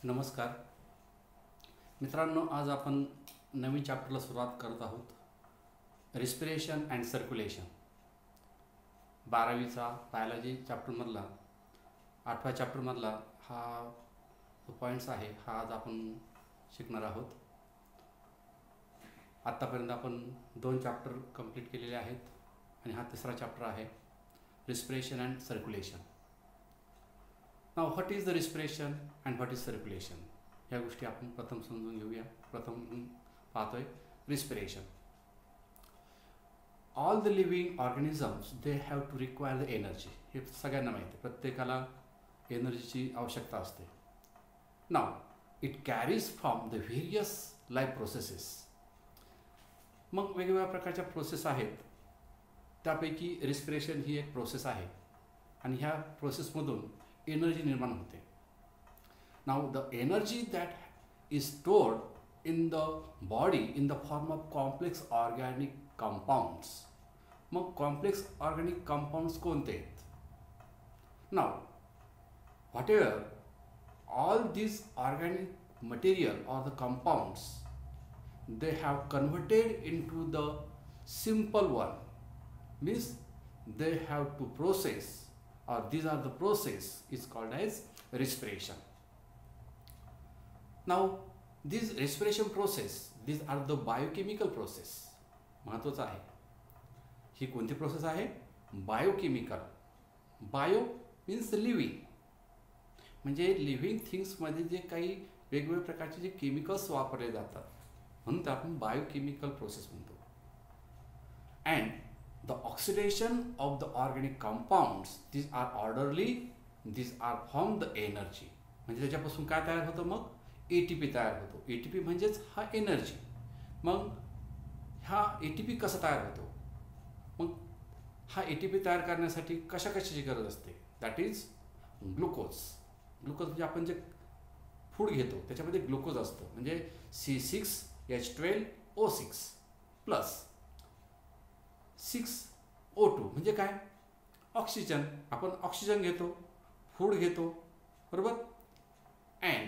नमस्कार मित्रांनो, आज आपण नवीन चॅप्टरला सुरुवात करत आहोत. Respiration and circulation. 12वीचा बायोलॉजी चॅप्टरमधला 8व्या चॅप्टरमधला हा जो पॉईंट्स आहे हा आज आपण शिकणार आहोत. आत्तापर्यंत आपण 2 चॅप्टर कंप्लीट केलेले आहेत आणि हा तिसरा चॅप्टर आहे, respiration and circulation. Now what is the respiration and what is circulation ह्या गोष्टी आपण प्रथम समजून घेऊया. प्रथम पाहतोय respiration. All the living organisms they have to require the energy. हे सगळ्यांना माहिती आहे, प्रत्येकाला एनर्जीची आवश्यकता असते. Now it carries from the various life processes. मग वेगवेगळ्या प्रकारच्या प्रोसेस आहेत, त्यापैकी रिस्पिरेशन ही एक प्रोसेस आहे आणि ह्या प्रोसेसमधून एनर्जी निर्माण होते. Now the energy that is stored in the body in the form of complex organic compounds. मग कॉम्प्लेक्स ऑर्गॅनिक कंपाऊंड्स कोणते आहेत? Now what ever all this organic material or the compounds they have converted into the simple one, means they have to process, or these are the process is called as respiration. Now this respiration process, these are the biochemical process. महत्त्वाचं आहे, ही कोणती process आहे? Biochemical. Bio means living, म्हणजे living थिंग्समध्ये जे काही वेगवेगळ्या प्रकारचे जे केमिकल्स वापरले जातात म्हणून ते आपण बायोकेमिकल प्रोसेस म्हणतो. And the oxidation of the organic compounds these are orderly, these are from the energy. म्हणजे त्याच्यापासून काय तयार होतं? मग ATP तयार होतो. ATP म्हणजेच हा एनर्जी. मग हा ATP कसा तयार होतो? मग हा ATP तयार करण्यासाठी कशाची गरज असते? That is glucose. ग्लुकोज म्हणजे आपण जे फूड घेतो त्याच्यामध्ये ग्लुकोज असतं. म्हणजे C6H12O6 प्लस 6O2 म्हणजे काय? ऑक्सिजन. आपण ऑक्सिजन घेतो, फूड घेतो, बरोबर. And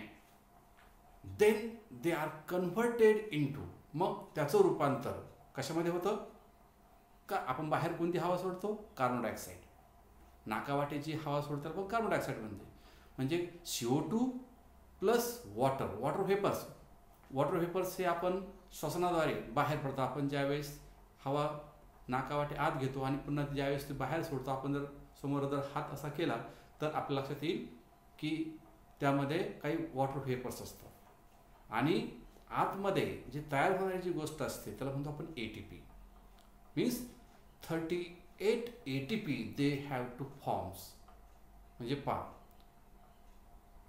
then they are converted into, मग त्याचं रूपांतर कशामध्ये होतं? का आपण बाहेर कोणती हवा सोडतो? Carbon dioxide. नाकावाटेची हवा सोडतो पण कार्बन डायऑक्साईड म्हणजे CO2 plus water. Water vapours हे आपण श्वसनाद्वारे बाहेर पडतो. आपण ज्यावेळेस हवा नाकावाटे आत घेतो आणि पुन्हा ज्यावेळेस ते बाहेर सोडतो, आपण जर हात असा केला तर आपल्या लक्षात येईल की त्यामध्ये काही वॉटर व्हेपर्स असतात. आणि आतमध्ये जे तयार होणारी जी गोष्ट असते त्याला म्हणतो आपण ATP. Means 38 ATP they have two forms. म्हणजे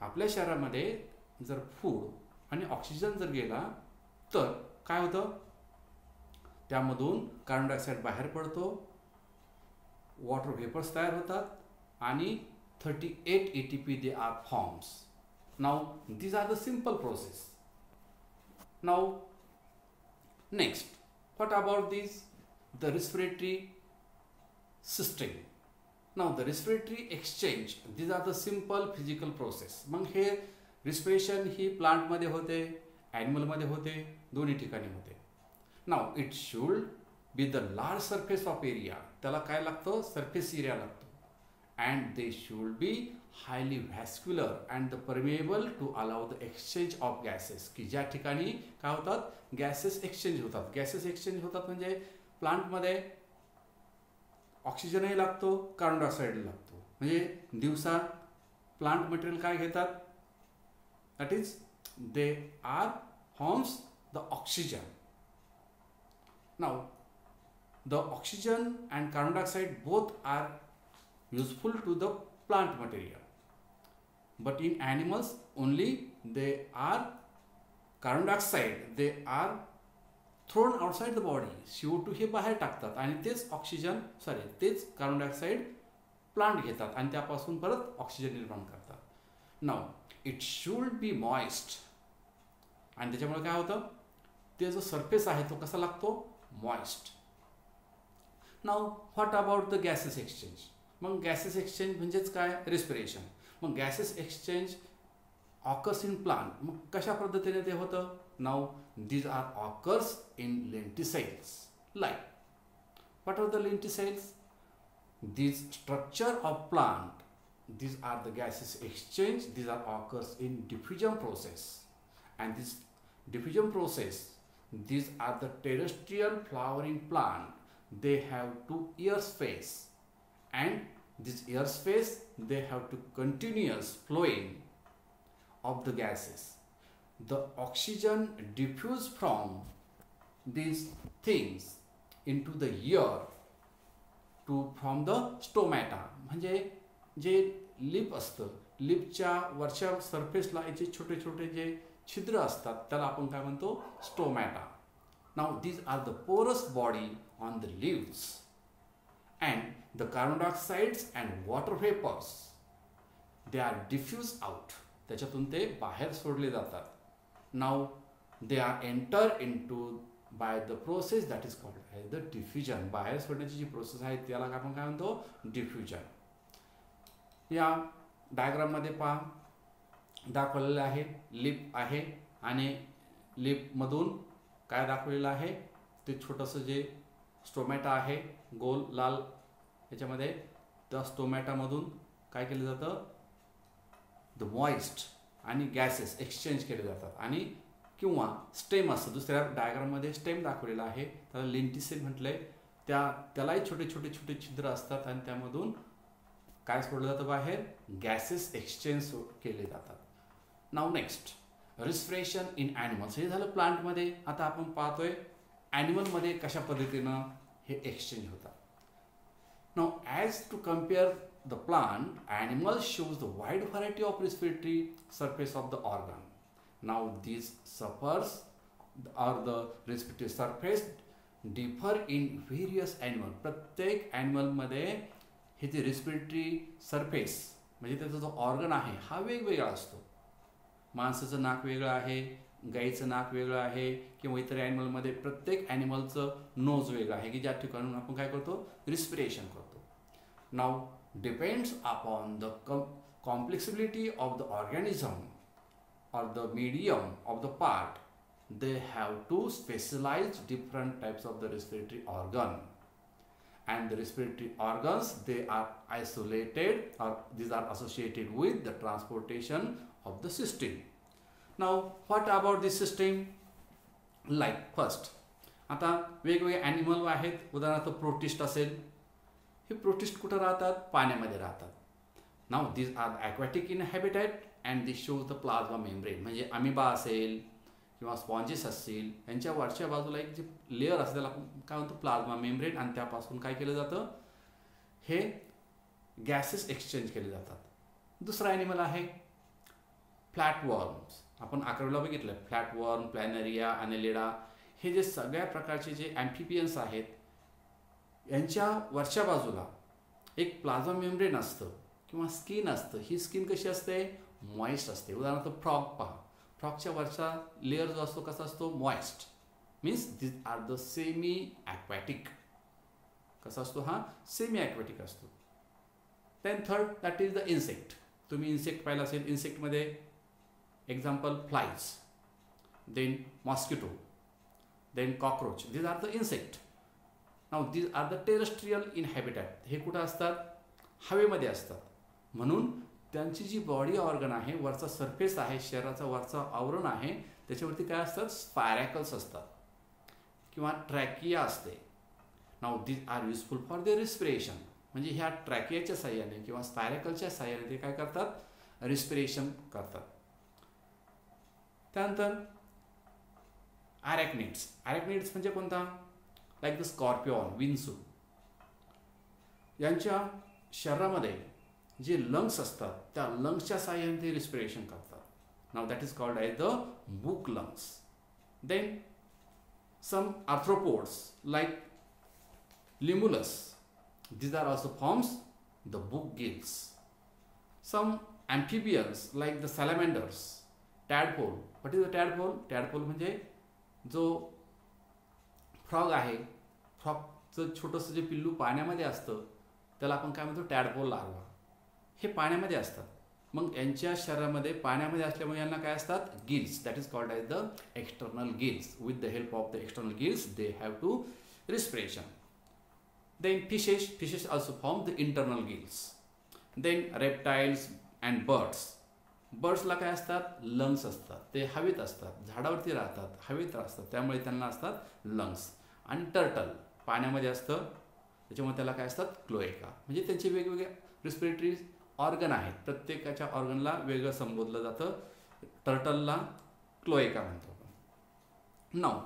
आपल्या शरीरामध्ये जर फूड आणि ऑक्सिजन जर गेला तर काय होतं? त्यामधून कार्बन डायऑक्साईड बाहेर पडतो, वॉटर व्हेपर्स तयार होतात आणि 38 ATP they are forms. Now these are the simple process. Now next, what about this the respiratory system. Now the respiratory exchange, these are the simple physical process. मग हे respiration ही प्लांटमध्ये होते, ॲनिमलमध्ये होते, दोन्ही ठिकाणी होते. Now it should be the large surface of area. त्याला काय लागतं? सरफेस एरिया लागतो. And they should be highly vascular and the permeable to allow the exchange of gases. की ज्या ठिकाणी काय होतात? गॅसेस एक्सचेंज होतात. गॅसेस एक्सचेंज होतात म्हणजे प्लांटमध्ये ऑक्सिजनही लागतो, कार्बन डायऑक्साईड लागतो. म्हणजे दिवसा प्लांट मटेरियल काय घेतात? That is, they are forms the oxygen. Now, the oxygen and carbon dioxide both are useful to the plant material, but in animals only they are carbon dioxide. They are thrown outside the body. CO2 हे बाहेर टाकतात आणि तेच तेच carbon dioxide plant घेतात आणि त्यापासून परत ऑक्सिजन निर्माण करतात. नाव इट शुड बी मॉइस्ट. आणि त्याच्यामुळे काय होतं? ते जो सरफेस आहे तो कसा लागतो? Moist. Now what about the gases exchange. मग गॅसेस एक्सचेंज म्हणजेच काय? रिस्पिरेशन. मग gases exchange occurs in plant. मग कशा पद्धतीने ते होतं? नाव these are occurs in lenticels. Like, what are the lenticels? This structure of plant, these are the gases exchange, these are occurs in diffusion process. And this diffusion process, these are the terrestrial flowering plant. They have 2 ear space, and this ear space they have to continuous flowing of the gases. The oxygen diffuse from these things into the ear to from the stomata. म्हणजे जे lip असतं, लिपच्या वरच्या सरफेसला याचे छोटे छोटे जे छिद्र असतात त्याला आपण काय म्हणतो? Stomata. Now these are the porous body on the leaves, and the carbon dioxides and water vapors, they are diffused out. त्याच्यातून ते बाहेर सोडले जातात. Now they are enter into by the process that is called as the diffusion. बाहेर सोडण्याची जी process आहे त्याला आपण काय म्हणतो? डिफ्युजन. या डायग्राम मध्ये पहा दाखवलेलं आहे, लिप आहे आणि लिप मधून काय दाखवलेलं आहे? ते छोटंसं जे स्टोमॅटा आहे गोल लाल याच्यामध्ये, त्या स्टोमॅटामधून काय केलं जातं? द मॉइस्ट आणि गॅसेस एक्सचेंज केले जातात. आणि किंवा स्टेम असतं, दुसऱ्या डायग्राममध्ये स्टेम दाखवलेला आहे, त्याला लेंटिसेल म्हटलंय. त्यालाही छोटे छोटे छोटे छिद्र असतात आणि त्यामधून काय सोडलं जातं बाहेर? गॅसेस एक्सचेंज केले जातात. नाव नेक्स्ट, रिस्पिरेशन इन ॲनिमल्स. हे झालं प्लांटमध्ये. आता आपण पाहतोय ॲनिमलमध्ये कशा पद्धतीनं हे एक्सचेंज होतात. Now as to compare the plant, animal shows the wide variety of respiratory surface of the organ. Now these surface or the respiratory surface differ in various animal. प्रत्येक animal मध्ये हे जे respiratory surface म्हणजे त्याचा जो organ आहे हा वेगवेगळा असतो. माणसाचं नाक वेगळं आहे, गाईचं नाक वेगळं आहे, किंवा इतर ॲनिमलमध्ये प्रत्येक ॲनिमलचं नोज वेगळं आहे की ज्या ठिकाणून आपण काय करतो? रिस्पिरेशन करतो. नाव depends upon the complexity of the organism or the medium of the part. They have to specialize different types of the respiratory organ, and the respiratory organs, they are isolated or these are associated with the transportation of the system. Now what about this system? Like first, आता वेगवेगळे animal आहेत, उदाहरणार्थ protist असेल. हे protist कुठं राहतात? पाण्यामध्ये राहतात. Now this are aquatic in habitat and this shows the plasma membrane. म्हणजे अमिबा असेल किंवा स्पॉन्जेस असतील, यांच्या वरच्या बाजूला एक जे लेअर असते त्याला काय म्हणतो? Plasma membrane. आणि त्यापासून काय केलं जातं? हे गॅसेस एक्सचेंज केले जातात. दुसरा ॲनिमल आहे फ्लॅटवर्म्स. आपण 11वीला बघितलं फ्लॅटवर्म, प्लॅनेरिया, ॲनेलिडा. हे जे सगळ्या प्रकारचे जे ॲम्फिबियन्स आहेत यांच्या वरच्या बाजूला एक प्लाझ्मा मेम्ब्रेन असतं किंवा स्किन असतं. ही स्किन कशी असते? मॉइस्ट असते. उदाहरणार्थ फ्रॉग पहा, फ्रॉगच्या वरचा लेअर जो असतो कसा असतो? Moist. Means this are the semi aquatic. कसा असतो हा? सेमी ॲक्वॅटिक असतो. Then third that is the insect. तुम्ही इन्सेक्ट पाहिला असेल. इन्सेक्टमध्ये example flies, then mosquito, then cockroach. This are the insect. Now these are the terrestrial in habitat. हे कुठं असतात? हवेमध्ये असतात. म्हणून त्यांची जी बॉडी ऑर्गन आहे, वरचा सरफेस आहे, शरीराचा वरचा आवरण आहे, त्याच्यावरती काय असतात? स्पायरॅकल्स असतात किंवा ट्रॅकिया असते. Now these are useful for their respiration. म्हणजे ह्या ट्रॅकियाच्या साह्याने किंवा स्पायरॅकलच्या साह्याने ते काय करतात? रिस्पिरेशन करतात. त्यानंतर अरॅक्निड्स. अरॅक्निड्स म्हणजे कोणता? लाईक द स्कॉर्पिओन, विंचू. यांच्या शरीरामध्ये जे लंग्स असतात त्या लंग्सच्या साह्याने ते रिस्पिरेशन करतात. Now that is called as the book lungs. Then some arthropods like limulus, these are also forms the book gills. Some amphibians like the salamanders, tadpole. What is the tadpole? Tadpole म्हणजे जो frog आहे, फ्रॉगचं छोटंसं जे पिल्लू पाण्यामध्ये असतं त्याला आपण काय म्हणतो? Tadpole larva. हे पाण्यामध्ये असतात. मग यांच्या शरीरामध्ये पाण्यामध्ये असल्यामुळे यांना काय असतात, gills, that is called as the external gills. With the help of the external gills they have to respiration. Then fishes also form the internal gills. Then reptiles and birds. बर्ड्सला काय असतात, लंग्स असतात, ते हवेत असतात, झाडावरती राहतात, हवेत असतात, त्यामुळे त्यांना असतात लंग्स. आणि टर्टल पाण्यामध्ये असतं, त्याच्यामुळे त्याला काय असतात, क्लोएका. म्हणजे त्यांचे वेगवेगळे रिस्पिरेटरी ऑर्गन आहेत, प्रत्येकाच्या ऑर्गनला वेगळं संबोधलं जातं. टर्टलला क्लोएका म्हणतो. नाव